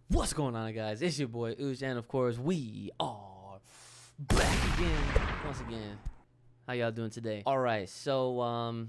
What's going on, guys? It's your boy Uch, and of course we are back again once again. How y'all doing today? All right, so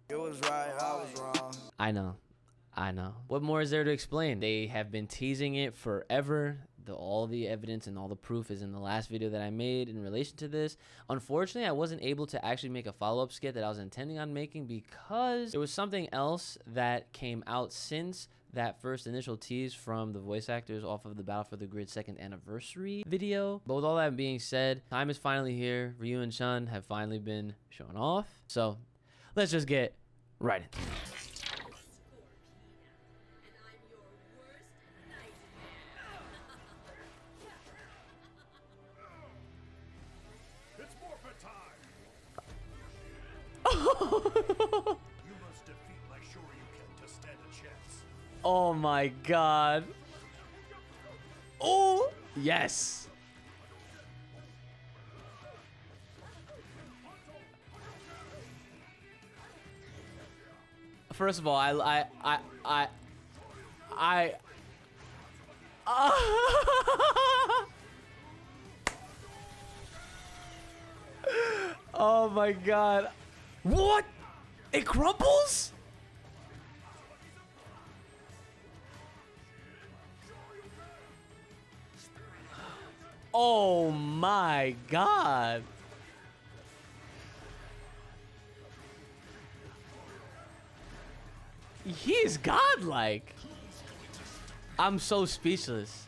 It was right, I was wrong. I know. What more is there to explain? They have been teasing it forever. All the evidence and all the proof is in the last video that I made in relation to this. Unfortunately, I wasn't able to actually make a follow-up skit that I was intending on making because there was something else that came out since that first initial tease from the voice actors off of the Battle for the Grid 2nd anniversary video. But with all that being said, time is finally here. Ryu and Chun have finally been shown off. So let's just get right into it. It's forfeit time! You must defeat my Shoryuken to stand a chance. Oh my god. Oh, yes. First of all, oh my god. What? It crumbles? Oh my god. He is godlike. I'm so speechless.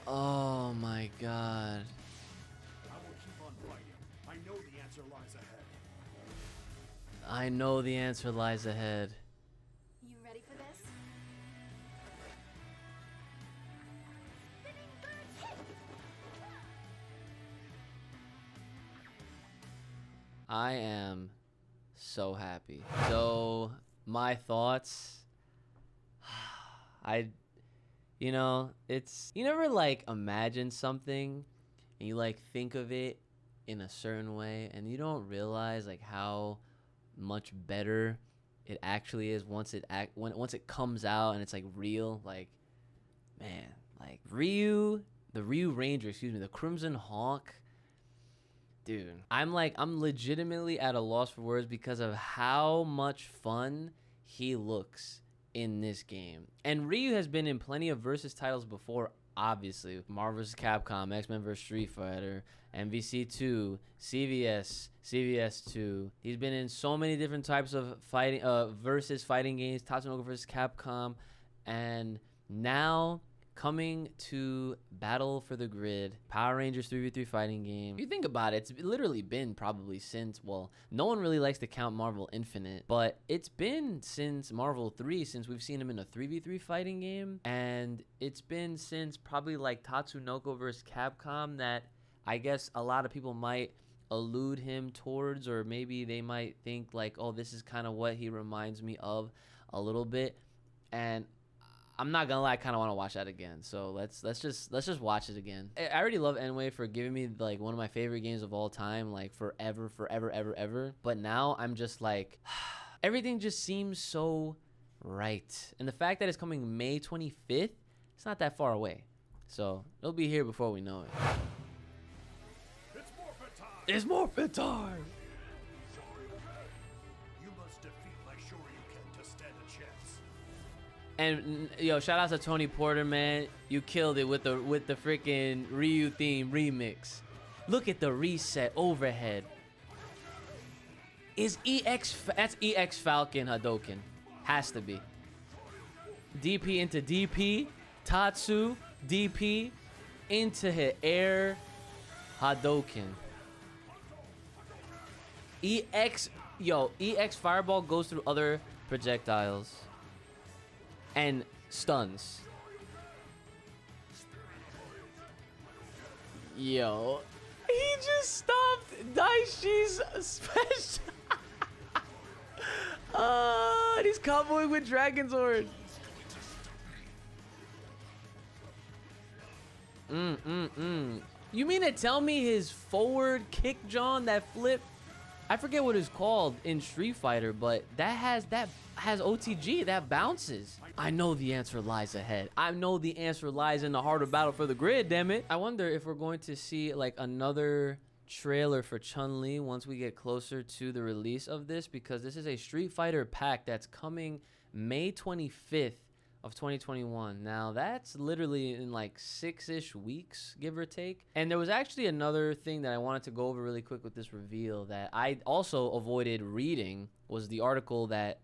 Oh my god. I will keep on fighting. I know the answer lies ahead. I know the answer lies ahead. You ready for this? I am so happy. So, my thoughts. You know, it's, you never like imagine something and you like think of it in a certain way and you don't realize like how much better it actually is once it comes out and it's like real. Like, man, like the Ryu Ranger, the Crimson Hawk. Dude, I'm legitimately at a loss for words because of how much fun he looks in this game. And Ryu has been in plenty of versus titles before, obviously. Marvel vs. Capcom, X-Men vs. Street Fighter, MVC2, CVS 2. He's been in so many different types of fighting versus fighting games, Tatsunoko vs. Capcom, and now coming to Battle for the Grid, Power Rangers 3v3 fighting game. If you think about it, it's literally been probably since, well, no one really likes to count Marvel Infinite, but it's been since Marvel 3, since we've seen him in a 3v3 fighting game, and it's been since probably like Tatsunoko vs. Capcom that I guess a lot of people might allude him towards, or maybe they might think like, oh, this is kind of what he reminds me of a little bit. And I'm not gonna lie, I kind of want to watch that again. So let's just watch it again. I already love Enway for giving me like one of my favorite games of all time, like forever. But now I'm just like, everything just seems so right. And the fact that it's coming May 25th, it's not that far away. So it'll be here before we know it. It's forfeit time! It's morphin' time. You must defeat my Shoryuken to stand a chance. And yo, shout out to Tony Porter, man. You killed it with the freaking Ryu theme remix. Look at the reset overhead. Is that's EX Falcon Hadoken. Has to be. DP into DP. Tatsu. DP into hit air Hadoken. EX Fireball goes through other projectiles and stuns. Yo, he just stopped Daishi's special. He's comboing with Dragon's Sword. You mean to tell me his forward kick, John, that flip I forget what it's called in Street Fighter, but that has OTG that bounces. I know the answer lies ahead. I know the answer lies in the heart of Battle for the Grid, damn it. I wonder if we're going to see like another trailer for Chun-Li once we get closer to the release of this, because this is a Street Fighter pack that's coming May 25th of 2021. Now that's literally in like 6-ish weeks, give or take. And there was actually another thing that I wanted to go over really quick with this reveal that I also avoided reading, was the article that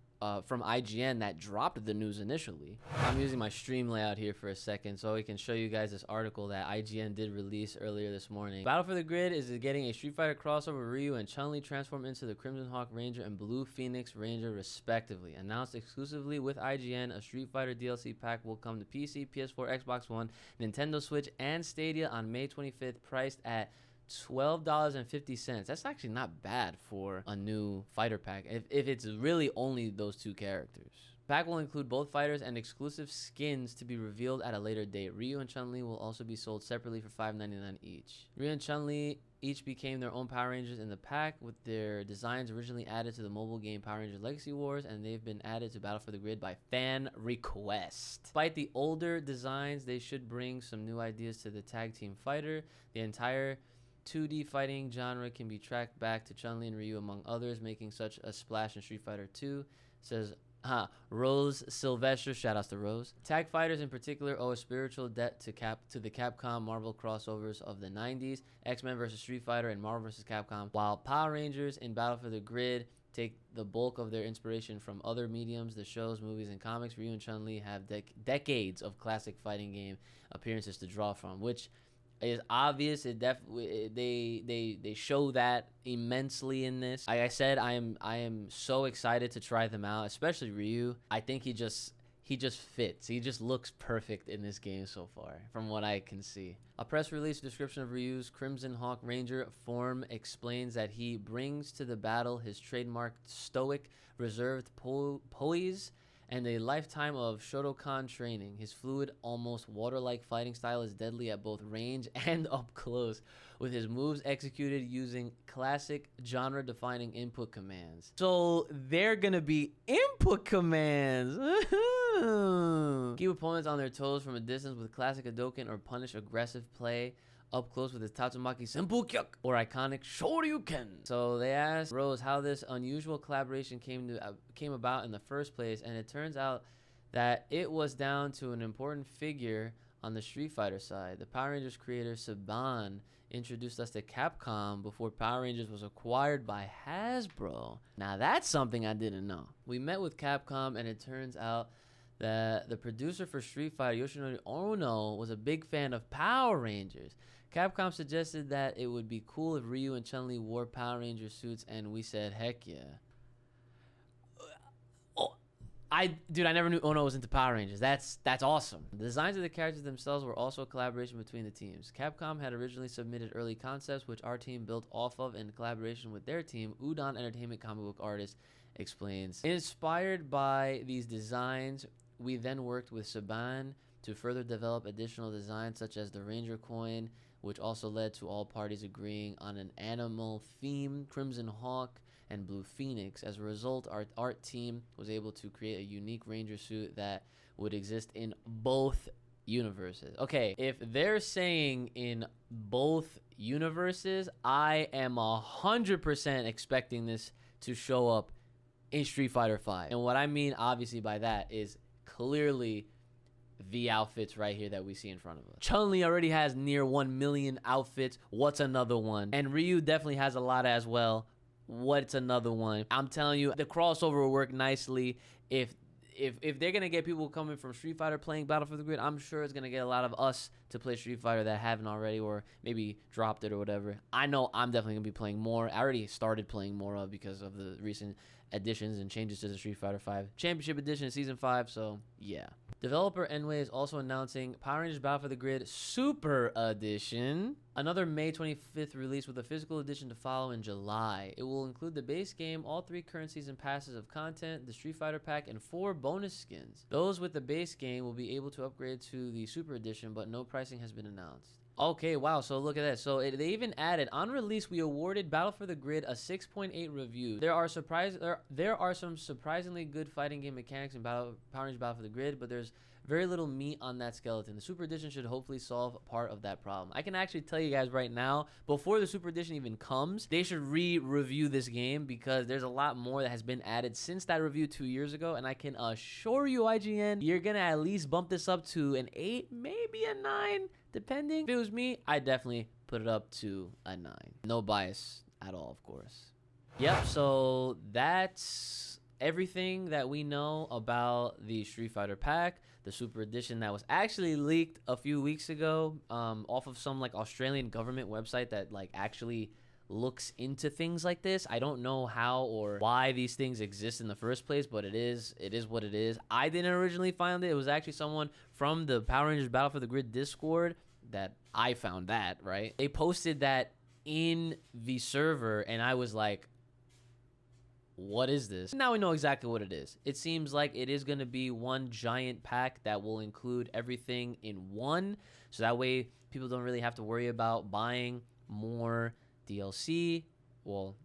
from IGN that dropped the news initially. I'm using my stream layout here for a second so we can show you guys this article that IGN did release earlier this morning. Battle for the Grid is getting a Street Fighter crossover. Ryu and Chun-Li transform into the Crimson Hawk Ranger and Blue Phoenix Ranger respectively. Announced exclusively with IGN, a Street Fighter DLC pack will come to PC, PS4, Xbox One, Nintendo Switch, and Stadia on May 25th, priced at $12.50. That's actually not bad for a new fighter pack if it's really only those two characters. Pack will include both fighters and exclusive skins to be revealed at a later date. Ryu and Chun-Li will also be sold separately for $5.99 each. Ryu and Chun-Li each became their own Power Rangers in the pack, with their designs originally added to the mobile game Power Rangers Legacy Wars, and they've been added to Battle for the Grid by fan request. Despite the older designs, they should bring some new ideas to the tag team fighter. The entire 2D fighting genre can be tracked back to Chun-Li and Ryu among others, making such a splash in Street Fighter 2, says Rose Sylvester. Shoutouts to Rose. Tag fighters in particular owe a spiritual debt to the Capcom Marvel crossovers of the 90s, X-Men vs. Street Fighter and Marvel vs. Capcom, while Power Rangers in Battle for the Grid take the bulk of their inspiration from other mediums, the shows, movies, and comics. Ryu and Chun-Li have decades of classic fighting game appearances to draw from, which is obvious. They show that immensely in this. Like I said, I am so excited to try them out, especially Ryu. I think he just fits. He just looks perfect in this game so far, from what I can see. A press release description of Ryu's Crimson Hawk Ranger form explains that he brings to the battle his trademark stoic, reserved poise and a lifetime of Shotokan training. His fluid, almost water-like fighting style is deadly at both range and up close, with his moves executed using classic genre-defining input commands. So they're gonna be input commands. Keep opponents on their toes from a distance with classic Hadouken, or punish aggressive play up close with his Tatsumaki Senpukyuk or iconic Shoryuken. So they asked Rose how this unusual collaboration came about in the first place, and it turns out that it was down to an important figure on the Street Fighter side. The Power Rangers creator Saban introduced us to Capcom before Power Rangers was acquired by Hasbro. Now that's something I didn't know. We met with Capcom, and it turns out that the producer for Street Fighter, Yoshinori Ono, was a big fan of Power Rangers. Capcom suggested that it would be cool if Ryu and Chun-Li wore Power Ranger suits, and we said, heck yeah. I never knew Ono was into Power Rangers. That's awesome. The designs of the characters themselves were also a collaboration between the teams. Capcom had originally submitted early concepts, which our team built off of in collaboration with their team. Udon Entertainment comic book artist explains. Inspired by these designs, we then worked with Saban to further develop additional designs such as the Ranger coin, which also led to all parties agreeing on an animal theme, Crimson Hawk and Blue Phoenix. As a result, our art team was able to create a unique Ranger suit that would exist in both universes. Okay, if they're saying in both universes, I am 100% expecting this to show up in Street Fighter V. And what I mean, obviously, by that is clearly the outfits right here that we see in front of us. Chun-Li already has near 1 million outfits. What's another one? And Ryu definitely has a lot as well. What's another one? I'm telling you, the crossover will work nicely. If they're gonna get people coming from Street Fighter playing Battle for the Grid, I'm sure it's gonna get a lot of us to play Street Fighter that haven't already, or maybe dropped it or whatever. I know I'm definitely gonna be playing more. I already started playing more of because of the recent additions and changes to the Street Fighter V Championship Edition in Season 5, so yeah. Developer Enway is also announcing Power Rangers Battle for the Grid Super Edition, another May 25th release with a physical edition to follow in July. It will include the base game, all 3 current season passes of content, the Street Fighter pack, and 4 bonus skins. Those with the base game will be able to upgrade to the Super Edition, but no pricing has been announced. Okay, wow. So look at that. So they even added on release, we awarded Battle for the Grid a 6.8 review. There are some surprisingly good fighting game mechanics in Power Rangers Battle for the Grid, but there's very little meat on that skeleton. The Super Edition should hopefully solve part of that problem. I can actually tell you guys right now, before the Super Edition even comes, they should re-review this game because there's a lot more that has been added since that review 2 years ago, and I can assure you, IGN, you're gonna at least bump this up to an 8, maybe a 9, depending. If it was me, I'd definitely put it up to a 9. No bias at all, of course. Yep, so that's everything that we know about the Street Fighter pack, the Super Edition that was actually leaked a few weeks ago off of some like Australian government website that like actually looks into things like this. I don't know how or why these things exist in the first place, but it is what it is. I didn't originally find it. It was actually someone from the Power Rangers Battle for the Grid Discord that I found that, right? They posted that in the server and I was like, what is this? Now we know exactly what it is. It seems like it is going to be one giant pack that will include everything in one. So that way people don't really have to worry about buying more DLC, well,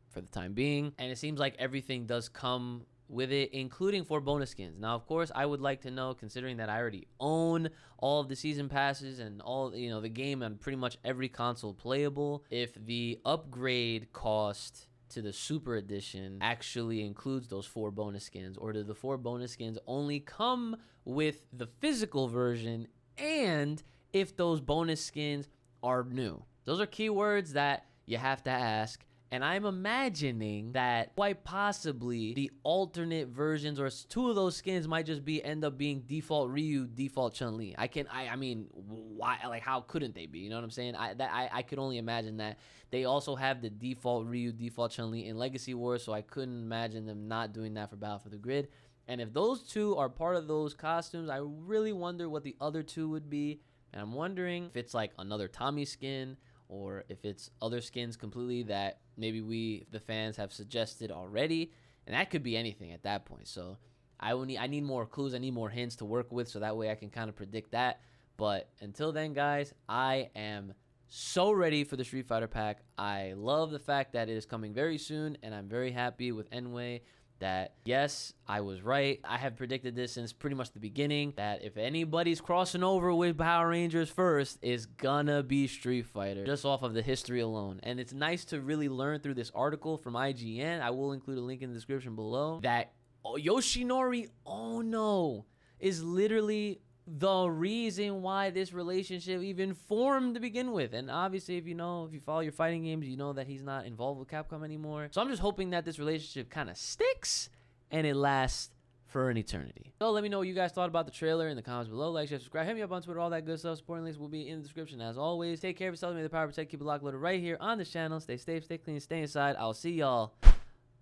for the time being. And it seems like everything does come with it, including 4 bonus skins. Now, of course, I would like to know, considering that I already own all of the season passes and all, you know, the game on pretty much every console playable, if the upgrade cost to the Super Edition actually includes those 4 bonus skins, or do the 4 bonus skins only come with the physical version, and if those bonus skins are new? Those are keywords that you have to ask, and I'm imagining that quite possibly the alternate versions or 2 of those skins might just end up being default Ryu, default Chun-Li. I mean, why? Like, how couldn't they be? You know what I'm saying? I could only imagine that. They also have the default Ryu, default Chun-Li in Legacy Wars, so I couldn't imagine them not doing that for Battle for the Grid. And if those 2 are part of those costumes, I really wonder what the other 2 would be. And I'm wondering if it's like another Tommy skin, or if it's other skins completely that maybe we, the fans, have suggested already. And that could be anything at that point. So I need more clues. I need more hints to work with, so that way I can kind of predict that. But until then, guys, I am so ready for the Street Fighter pack. I love the fact that it is coming very soon, and I'm very happy with Enway that, yes, I was right. I have predicted this since pretty much the beginning, that if anybody's crossing over with Power Rangers first, it's gonna be Street Fighter, just off of the history alone. And it's nice to really learn through this article from IGN. I will include a link in the description below, that Yoshinori Ono is literally the reason why this relationship even formed to begin with. And obviously, if you follow your fighting games, you know that he's not involved with Capcom anymore. So I'm just hoping that this relationship kind of sticks and it lasts for an eternity. So let me know what you guys thought about the trailer in the comments below. Like, share, subscribe, hit me up on Twitter, all that good stuff. Supporting links will be in the description as always. Take care of yourself, may the power protect, keep it locked, loaded right here on this channel. Stay safe, stay clean, stay inside. I'll see y'all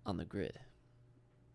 on the grid.